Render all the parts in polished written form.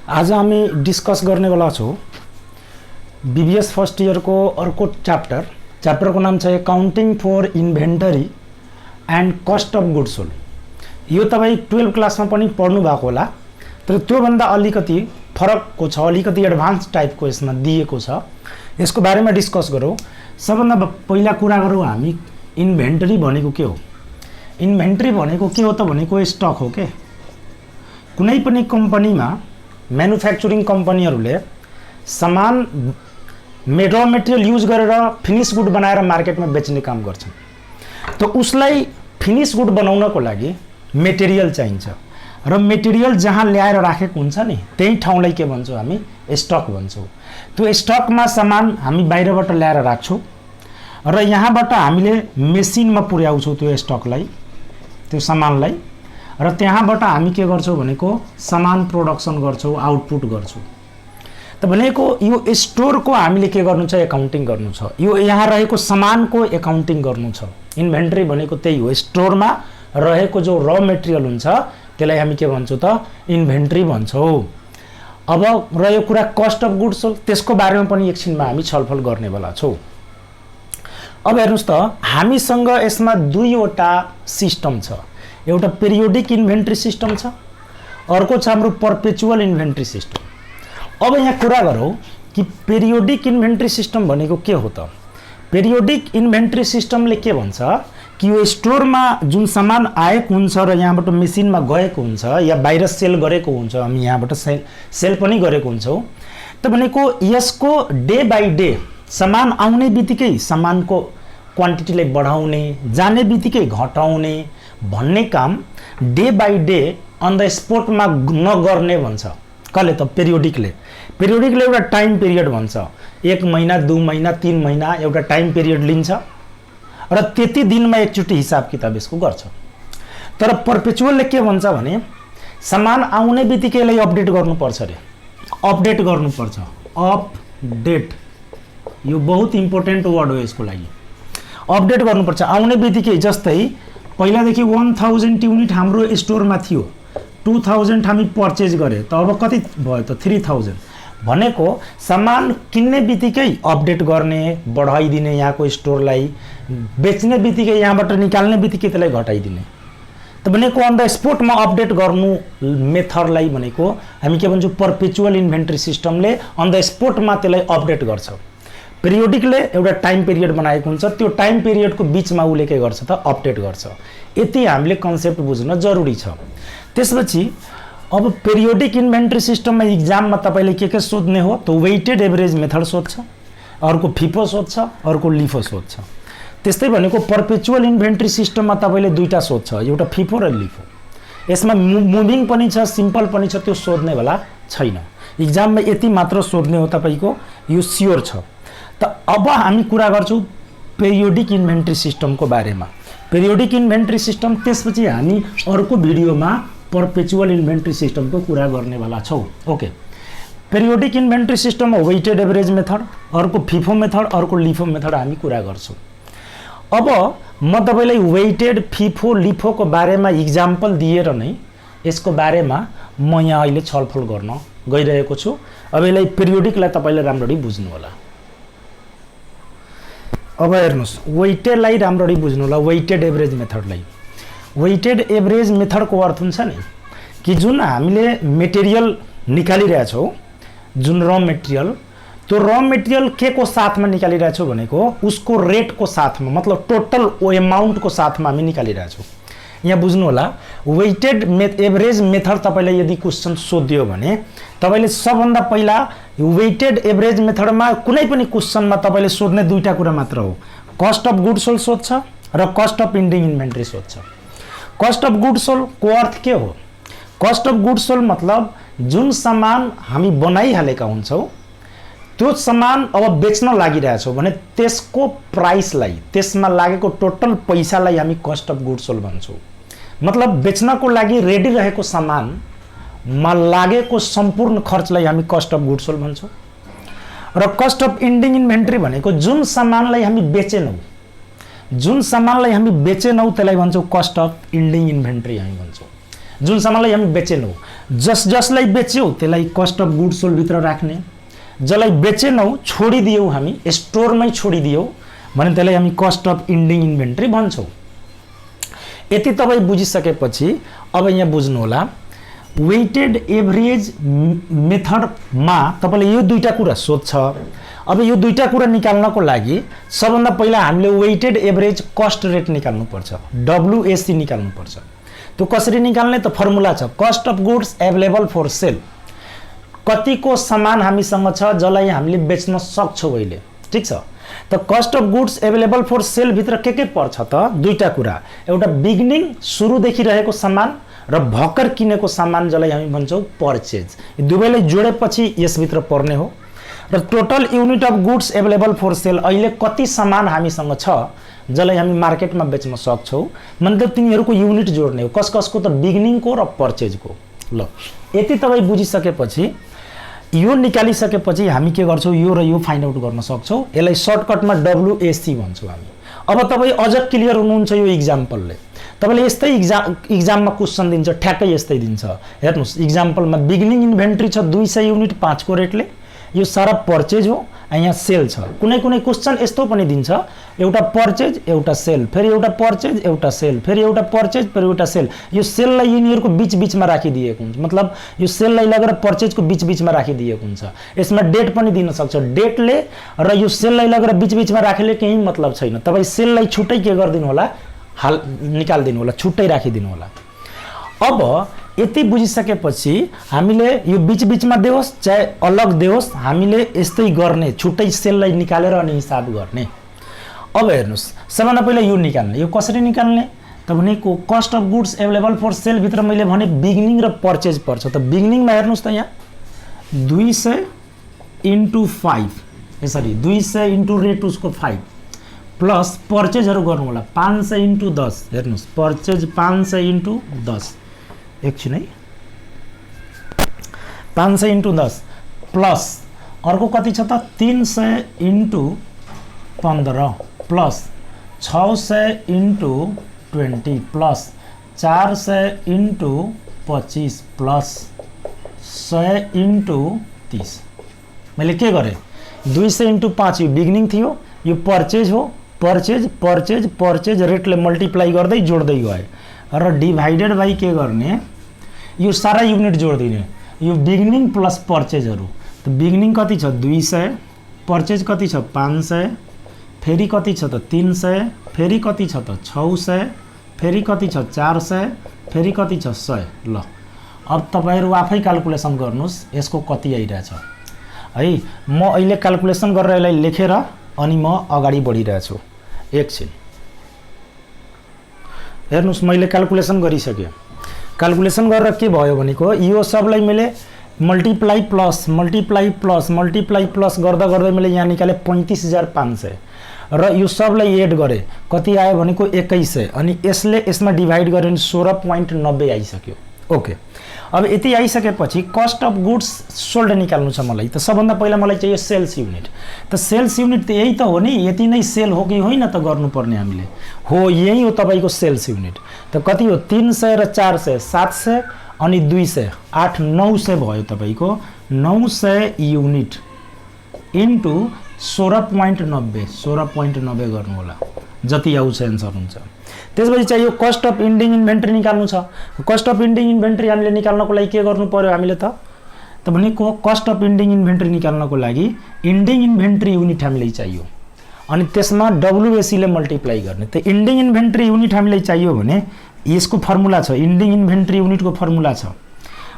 आज हामी डिस्कस गर्नेवाला छौँ बीबीएस फर्स्ट इयर को अर्को च्याप्टर को नाम छ accounting for inventory and cost of goods sold. यो तपाईं 12 क्लासमा पनि पढ्नु भएको होला, तर त्यो भन्दा अलिकति फरकको छ, अलिकति एडभान्स टाइपको यसमा दिएको छ। यसको बारेमा डिस्कस गरौँ। सबभन्दा पहिला कुरा गरौँ हामी इन्भेन्टरी भनेको के हो। इन्भेन्टरी भनेको के हो त भनेको स्टक हो के। कुनै पनि कम्पनीमा मैन्युफैक्चरिंग कंपनीहरूले सामान र मेटेरियल यूज गरेर फिनिश गुड बनाएर मार्केटमा बेच्ने काम गर्छन्। तो उसलाई फिनिश गुड बनाउनको लागि मेटेरियल चाहिन्छ र मेटेरियल जहाँ ल्याएर राखेको हुन्छ नि त्यही ठाउँलाई के भन्छौँ हामी स्टक भन्छौँ। त्यो स्टकमा सामान हामी बाहिरबाट ल्याएर राख्छौँ र यहाँबाट हामीले मेसिनमा पुर्याउँछौँ त्यो स्टकलाई, त्यो सामानलाई, र त्यहाँबाट हामी के गर्छौँ भनेको सामान प्रोडक्सन गर्छौँ, आउटपुट गर्छौँ। त भनेको यो स्टोरको हामीले के गर्नु छ, एकाउन्टिङ गर्नु छ। यो यहाँ रहेको सामानको एकाउन्टिङ गर्नु छ। इन्भेन्टरी भनेको त्यही हो। स्टोरमा रहेको जो र मेटेरियल हुन्छ त्यसलाई हामी के भन्छौँ त इन्भेन्टरी भन्छौँ। अब रह्यो कुरा कस्ट अफ गुड्स सोल्ड, त्यसको बारेमा पनि एकछिनमा हामी छलफल गर्नेवाला छौँ। अब हेर्नुस् त हामीसँग यसमा दुईवटा सिस्टम छ। एउटा पिरियोडिक इन्भेन्ट्री सिस्टम छ, अर्को छ हाम्रो पर्पेचुअल इन्भेन्ट्री सिस्टम। अब यहाँ कुरा गरौँ कि पिरियोडिक इन्भेन्ट्री सिस्टम भनेको के हो त। पिरियोडिक इन्भेन्ट्री सिस्टमले के भन्छ कि यो स्टोरमा जुन सामान आएको हुन्छ र यहाँबाट मेसिनमा गएको हुन्छ या बाहिर सेल गरेको हुन्छ, हामी यहाँबाट सेल पनि गरेको हुन्छौँ। त भनेको यसको डे बाई डे सामान आउने बित्तिकै सामानको क्वान्टिटीलाई बढाउने, जाने बित्तिकै घटाउने भन्ने काम day by day on the स्पोटमा नगर्ने भन्छ। कसले त पिरियोडिकले। पिरियोडिकले एउटा टाइम पिरियड भन्छ, 1 महिना 2 महिना 3 महिना एउटा टाइम पिरियड लिन्छ र त्यति दिनमा एकचोटि हिसाब किताब यसको गर्छ। तर पर्पेचुअलले के भन्छ भने सामान आउने बित्तिकैलाई अपडेट गर्नुपर्छ रे, अपडेट गर्नुपर्छ। अपडेट यो बहुत इम्पोर्टेन्ट वर्ड हो यसको लागि। अपडेट गर्नुपर्छ आउने बित्तिकै। जस्तै पहिलादेखि 1000 युनिट हाम्रो स्टोरमा थियो, 2000 हामी पर्चेज गरे, त अब कति भयो त 3000। भनेको सामान किन्ने बित्तिकै अपडेट गर्ने, बढाइदिने यहाँको स्टोरलाई, बेच्ने बित्तिकै यहाँबाट निकाल्ने बित्तिकै त्यसलाई घटाइदिने। त भनेको अन द स्पोटमा अपडेट गर्नु मेथडलाई भनेको हामी के भन्छौँ पर्पेचुअल इन्भेन्ट्री सिस्टमले अन द स्पोटमा त्यसलाई अपडेट गर्छ। पिरियोडिकले एउटा टाइम पिरियड बनाएको हुन्छ, त्यो टाइम पिरियडको बिचमा उसले के गर्छ त अपडेट गर्छ। यति हामीले कन्सेप्ट बुझ्न जरुरी छ। त्यसपछि अब पिरियोडिक इन्भेन्ट्री सिस्टममा इक्जाममा तपाईँले के सोध्ने हो त वेटेड एभरेज मेथड सोध्छ, अर्को फिफो सोध्छ, अर्को लिफो सोध्छ। त्यस्तै भनेको पर्पेचुअल इन्भेन्ट्री सिस्टममा तपाईँले दुईटा सोध्छ, एउटा फिफो र लिफो। यसमा मुभिङ पनि छ, सिम्पल पनि छ, त्यो सोध्नेवाला छैन। इक्जाममा यति मात्र सोध्ने हो तपाईँको, यो स्योर छ। त अब हामी कुरा गर्छौँ पिरियोडिक इन्भेन्ट्री सिस्टमको बारेमा। पिरियोडिक इन्भेन्ट्री सिस्टम, त्यसपछि हामी अर्को भिडियोमा पर्पेचुअल इन्भेन्ट्री सिस्टमको कुरा गर्नेवाला छौँ। ओके, पिरियोडिक इन्भेन्ट्री सिस्टममा वेटेड एभरेज मेथड, अर्को फिफो मेथड, अर्को लिफो मेथड हामी कुरा गर्छौँ। अब म तपाईँलाई वेटेड, फिफो, लिफोको बारेमा इक्जाम्पल दिएर नै यसको बारेमा म यहाँ अहिले छलफल गर्न गइरहेको छु। अब यसलाई पिरियोडिकलाई तपाईँले राम्ररी बुझ्नु होला। अब हेर्नुहोस्, वेटेडलाई राम्ररी बुझ्नु होला, वेटेड एभरेज मेथडलाई। वेटेड एभरेज मेथडको अर्थ हुन्छ नि कि जुन हामीले मेटेरियल निकालिरहेछौँ, जुन र मेटेरियल, त्यो र मेटेरियल के को साथमा निकालिरहेछौँ भनेको उसको रेटको साथमा, मतलब टोटल एमाउन्टको साथमा हामी निकालिरहेछौँ। यहाँ बुझ्नु होला, वेटेड एभरेज मेथड तपाईँलाई यदि क्वेसन सोधियो भने तपाईँले सबभन्दा पहिला वेटेड एभरेज मेथडमा कुनै पनि क्वेसनमा तपाईँले सोध्ने दुईटा कुरा मात्र हो, कस्ट अफ गुड्स सोल्ड सोध्छ र कस्ट अफ इन्डिङ इन्भेन्ट्री सोध्छ। कस्ट अफ गुड्स सोल्ड को अर्थ के हो? कस्ट अफ गुड्स सोल्ड मतलब जुन सामान हामी बनाइहालेका हुन्छौँ त्यो सामान अब बेच्न लागिरहेछौँ भने त्यसको प्राइसलाई, त्यसमा लागेको टोटल पैसालाई हामी कस्ट अफ गुड्स सोल्ड भन्छौँ। मतलब बेच्नको लागि रेडी रहेको सामानमा लागेको सम्पूर्ण खर्चलाई हामी कस्ट अफ गुड्स सोल्ड भन्छौँ। र कस्ट अफ इन्डिङ इन्भेन्ट्री भनेको जुन सामानलाई हामी बेचेनौँ, जुन सामानलाई हामी बेचेनौँ त्यसलाई भन्छौँ कस्ट अफ इन्डिङ इन्भेन्ट्री हामी भन्छौँ। जुन सामानलाई हामी बेचेनौँ जसलाई बेच्यौँ त्यसलाई कस्ट अफ गुड्स सोल्ड भित्र राख्ने, जसलाई बेचेनौँ छोडिदियौँ हामी स्टोरमै छोडिदियौँ भने त्यसलाई हामी कस्ट अफ इन्डिङ इन्भेन्ट्री भन्छौँ। यति तपाईँ बुझिसकेपछि अब यहाँ बुझ्नु होला वेटेड एभरेज मेथडमा तपाईँले यो दुईटा कुरा सोध्छ। अब यो दुईटा कुरा निकाल्नको लागि सबभन्दा पहिला हामीले वेटेड एभरेज कस्ट रेट निकाल्नुपर्छ, WAC निकाल्नुपर्छ। त्यो कसरी निकाल्ने त फर्मुला छ cost of goods available for sale. कतिको सामान हामीसँग छ जसलाई हामीले बेच्न सक्छौँ अहिले, ठिक छ। त cost of goods available for sale भित्र के पर्छ त दुईटा कुरा, एउटा बिगिनिङ सुरुदेखि रहेको सामान र भर्खर किनेको सामान जसलाई हामी भन्छौँ पर्चेज। यो दुवैलाई जोडेपछि यसभित्र पर्ने हो। र total unit of goods available for sale अहिले कति सामान हामीसँग छ जसलाई हामी मार्केटमा बेच्न सक्छौँ मतलब तिनीहरूको युनिट जोड्ने हो, कसको त बिगिनिङको र पर्चेजको। ल यति तपाईँ बुझिसकेपछि यो निकालिसकेपछि हामी के गर्छौँ यो र यो फाइन्ड आउट गर्न सक्छौँ। यसलाई सर्टकटमा WAC भन्छौँ हामी। अब तपाईँ अझ क्लियर हुनुहुन्छ यो इक्जाम्पलले, तपाईँले यस्तै इक्जाममा क्वेसन दिन्छ ठ्याक्कै यस्तै दिन्छ। हेर्नुहोस् इक्जाम्पलमा बिगिनिङ इन्भेन्ट्री छ 200 युनिट 5 को रेटले, यो सारा पर्चेज हो, यहाँ सेल छ। कुनै क्वेसन यस्तो पनि दिन्छ एउटा पर्चेज एउटा सेल, फेरि एउटा पर्चेज एउटा सेल, फेरि एउटा पर्चेज फेरि एउटा सेल। यो सेललाई यिनीहरूको बीचमा राखिदिएको हुन्छ, मतलब यो सेललाई लगेर पर्चेजको बीचमा राखिदिएको हुन्छ। यसमा डेट पनि दिन सक्छ, डेटले र यो सेललाई लगेर बीचमा राखेले केही मतलब छैन। तपाईँ सेललाई छुट्टै के गरिदिनु होला, हाल निकालिदिनु होला, छुट्टै राखिदिनु होला। अब यति बुझिसकेपछि हामीले यो बीचमा देओस् चाहे अलग देओस् हामीले यस्तै गर्ने, छुट्टै सेललाई निकालेर अनि हिसाब गर्ने। अब हेर्नुहोस् सबभन्दा पहिला यो निकाल्ने, यो कसरी निकाल्ने त भनेको cost of goods available for sale भित्र मैले भने बिगिनिङ र पर्चेज पर्छ। त बिगिनिङमा हेर्नुहोस् त यहाँ 200 × 5 यसरी 200 × रेट उसको 5 प्लस पर्चेजहरू गर्नु होला 500 × 10। हेर्नुहोस् पर्चेज 500 × 10 एकछिन है 500 × 10 प्लस अर्को कति छ त 300 × 15 प्लस 600 × 20 प्लस 400 × 25 प्लस 100 × 30। मैले के गरेँ 200 × 5 यो बिगिनिङ थियो, यो पर्चेज हो, पर्चेज पर्चेज पर्चेज रेटले मल्टिप्लाई गर्दै जोड्दै गए र डिभाइडेड बाई के गर्ने यो सारा युनिट जोडिदिने, यो बिगिनिङ प्लस पर्चेजहरू। त बिगिनिङ कति छ 200, पर्चेज कति छ 500, फेरि कति छ त 300, फेरि कति छ त 600, फेरि कति छ 400, फेरि कति छ 100। ल अब तपाईँहरू आफै क्याल्कुलेसन गर्नुहोस् यसको कति आइरहेछ है। म अहिले क्याल्कुलेसन गरेर यसलाई लेखेर अनि म अगाडि बढिरहेछु। एकछिन हेर्नुहोस् मैले क्याल्कुलेसन गरिसकेँ। क्याल्कुलेसन गरेर के भयो भनेको यो सबलाई मैले multiply plus multiply plus multiply plus गर्दा गर्दै मैले यहाँ निकालेँ 35,500 र यो सबलाई एड गरेँ कति आयो भनेको 2100 अनि यसमा डिभाइड गरेर 16.90 आइसक्यो। ओके अब यति आइसकेपछि कस्ट अफ गुड्स सोल्ड निकाल्नु छ मलाई। त सबभन्दा पहिला मलाई चाहियो सेल्स युनिट। त सेल्स युनिट त यही त हो नि, यति नै सेल हो कि होइन त गर्नुपर्ने हामीले, हो यही हो तपाईँको सेल्स युनिट। त कति हो 300 र 400 700 अनि 200 8 900 भयो तपाईँको 900 युनिट इन्टु 16.90 गर्नु होला जति आउँछ एन्सर हुन्छ। त्यसपछि चाहिँ यो कस्ट अफ इन्डिङ इन्भेन्ट्री निकाल्नु छ। कस्ट अफ इन्डिङ इन्भेन्ट्री हामीले निकाल्नको लागि के गर्नु पर्यो हामीले त भनेको कस्ट अफ इन्डिङ इन्भेन्ट्री निकाल्नको लागि इन्डिङ इन्भेन्ट्री युनिट हामीलाई चाहियो अनि त्यसमा WAC ले मल्टिप्लाई गर्ने। त इन्डिङ इन्भेन्ट्री युनिट हामीलाई चाहियो भने यसको फर्मुला छ, इन्डिङ इन्भेन्ट्री युनिटको फर्मुला छ,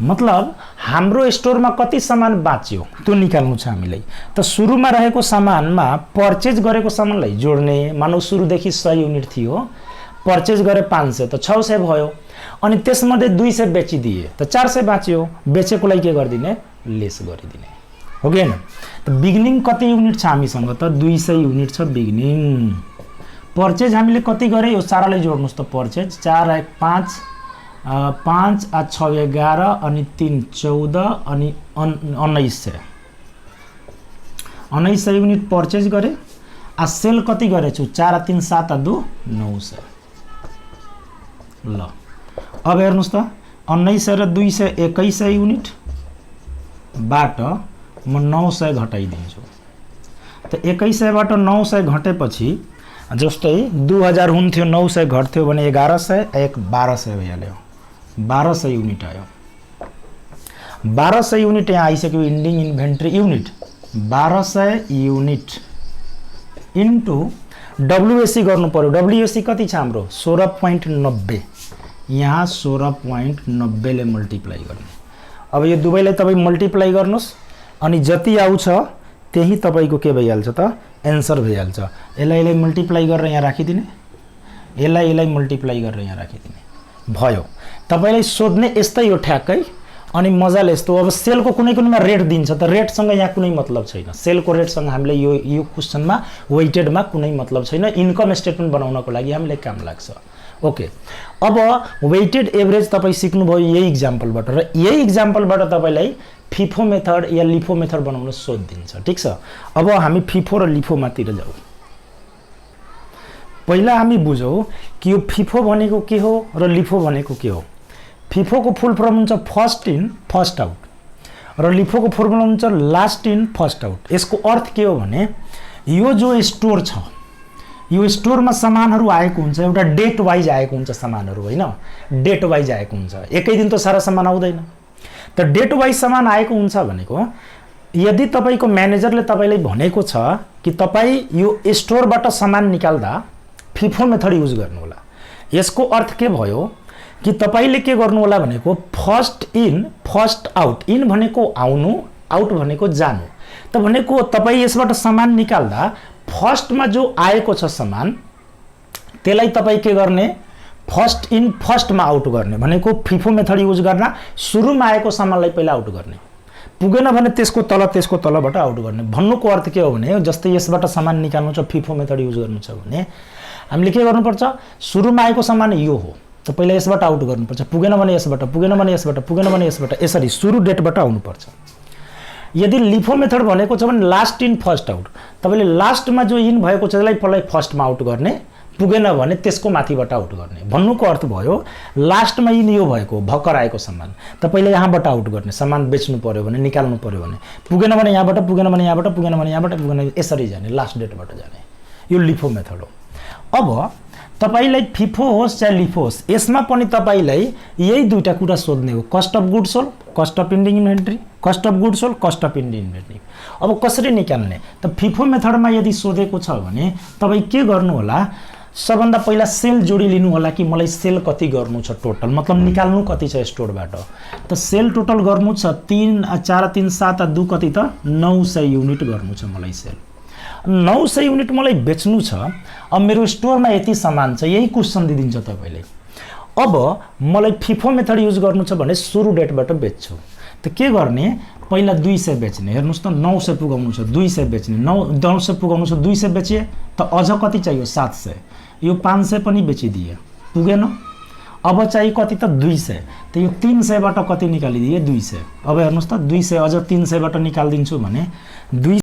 मतलब हाम्रो स्टोरमा कति सामान बाँच्यो त्यो निकाल्नु छ हामीलाई। त सुरुमा रहेको सामानमा पर्चेज गरेको सामानलाई जोड्ने, मानौ सुरुदेखि 100 युनिट थियो, पर्चेज गरे 500 त 600 भयो अनि त्यसमध्ये 200 बेचिदिए त 400 बाँच्यो, बेचेकोलाई के गरिदिने लेस गरिदिने हो कि हैन। त बिगिनिङ कति युनिट छ हामीसँग त 200 युनिट छ बिगिनिङ। पर्चेज हामीले कति गरे यो सारालाई जोड्नुस् त पर्चेज 4 1 5 5 आ 6 11 अनि 3 14 अनि 1900 युनिट पर्चेज गरे। आ सेल कति गरेछु 4 3 7 2 900। ल अब हेर्नुस् त 1900 र 200 2100 युनिट बाट म 900 घटाइदिन्छु। त 2100 बाट 900 घटेपछि जस्तै 2000 हुन्थ्यो 900 घट्थ्यो भने 1100 एक 1200 भइहाल्यो। 1200 युनिट आयो। 1200 युनिट यहाँ आइसक्यो ending inventory unit. 1200 unit into WAC गर्नु पर्यो। डब्ल्युएसी कति छ हाम्रो 16.90। यहाँ 16.90 ले मल्टिप्लाई गर्ने। अब यो दुवैलाई तपाईँ मल्टिप्लाई गर्नुहोस् अनि जति आउँछ त्यही तपाईको के भइहाल्छ त एन्सर भइहाल्छ। यसलाई मल्टिप्लाई गरेर यहाँ राखिदिने, यसलाई मल्टिप्लाई गरेर यहाँ राखिदिने भयो। तपाईलाई सोध्ने यस्तै हो ठ्याक्कै। अनि मजाले यस्तो अब सेलको कुनैमा रेट दिन्छ त रेटसँग यहाँ कुनै मतलब छैन। सेलको रेटसँग हामीले यो क्वेशनमा वेटेडमा कुनै मतलब छैन। इन्कम स्टेटमेन्ट बनाउनको लागि हामीले काम लाग्छ। ओके, अब वेटेड एभरेज तपाईँ सिक्नुभयो यही इक्जाम्पलबाट र यही इक्जाम्पलबाट तपाईलाई फिफो मेथड या लिफो मेथड बनाउन सोध दिन्छ। ठिक छ, अब हामी फिफो र लिफोमातिर जाऊ। पहिला हामी बुझौँ कि यो फिफो भनेको के हो र लिफो भनेको के हो। फिफोको फुल फर्म हुन्छ फर्स्ट इन फर्स्ट आउट र लिफोको फर्मुला हुन्छ लास्ट इन फर्स्ट आउट। यसको अर्थ के हो भने यो जो स्टोर छ यो स्टोरमा सामानहरू आएको हुन्छ, एउटा डेट वाइज आएको हुन्छ सामानहरू, होइन डेट वाइज आएको हुन्छ। एकै दिन त सारा सामान आउँदैन। त डेट वाइज सामान आएको हुन्छ भनेको यदि तपाईको म्यानेजरले तपाईलाई भनेको छ कि तपाईँ यो स्टोरबाट सामान निकाल्दा फिफो मेथड युज गर्नु होला। यसको अर्थ के भयो कि तपाईले के गर्नु होला भनेको first in first out. In भनेको आउनु, आउट भनेको जानु। त भनेको तपाईँ यसबाट सामान निकाल्दा फर्स्टमा जो आएको छ सामान त्यसलाई तपाईँ के गर्ने फर्स्ट इन फर्स्टमा आउट गर्ने भनेको फिफो मेथड युज गर्न। सुरुमा आएको सामानलाई पहिला आउट गर्ने, पुगेन भने त्यसको तलबाट आउट गर्ने। भन्नुको अर्थ के हो भने जस्तै यसबाट सामान निकाल्नु छ फिफो मेथड युज गर्नु छ भने हामीले के गर्नुपर्छ सुरुमा आएको सामान यो हो त पहिला यसबाट आउट गर्नुपर्छ। पुगेन भने यसबाट, पुगेन भने यसबाट, पुगेन भने यसबाट, यसरी सुरु डेटबाट आउनुपर्छ। यदि लिफो मेथड भनेको छ भने लास्ट इन फर्स्ट आउट। तपाईले लास्टमा जो इन भएको छ त्यसलाई पहिला फर्स्टमा आउट गर्ने, पुगेन भने त्यसको माथिबाट आउट गर्ने। भन्नुको अर्थ भयो लास्टमा इन यो भएको भर्खर आएको सामान त पहिला यहाँबाट आउट गर्ने। सामान बेच्नु पर्यो भने निकाल्नु पर्यो भने पुगेन भने यहाँबाट, पुगेन भने यहाँबाट, पुगेन भने यहाँबाट, पुगेन यसरी जाने, लास्ट डेटबाट जाने। यो लिफो मेथड हो। अब तपाईलाई फिफो होस् चाहे लिफो होस् यसमा पनि तपाईलाई यही दुईटा कुरा सोध्ने हो, cost of goods sold, cost of ending inventory, cost of goods sold, cost of ending inventory. अब कसरी निकाल्ने त फिफो मेथडमा यदि सोधेको छ भने तपाईँ के गर्नु होला सबभन्दा पहिला सेल जोडी लिनु होला कि मलाई सेल कति गर्नु छ टोटल, मतलब निकाल्नु कति छ स्टोरबाट। त सेल टोटल गर्नु छ 3 4 3 7 2 कति त 900 युनिट गर्नु छ मलाई सेल। 900 युनिट मलाई बेच्नु छ। अब मेरो स्टोरमा यति सामान छ, यही क्वेसन दिदिन्छ तपाईले। अब मलाई फिफो मेथड युज गर्नु छ भने सुरु डेटबाट बेच्छु। त के गर्ने पहिला 200 बेच्ने। हेर्नुस् त 900 पुगाउनु छ 200 बेच्ने, 900 पुगाउनु छ 200 बेचे त अझ कति चाहियो 700। यो 500 पनि बेचिदिए, पुगेन। अब चाहिँ कति त 200। त यो 300 बाट कति निकालिदिए 200। अब हेर्नुस् त 200 अझ 300 बाट निकाल्दिन्छु भने 200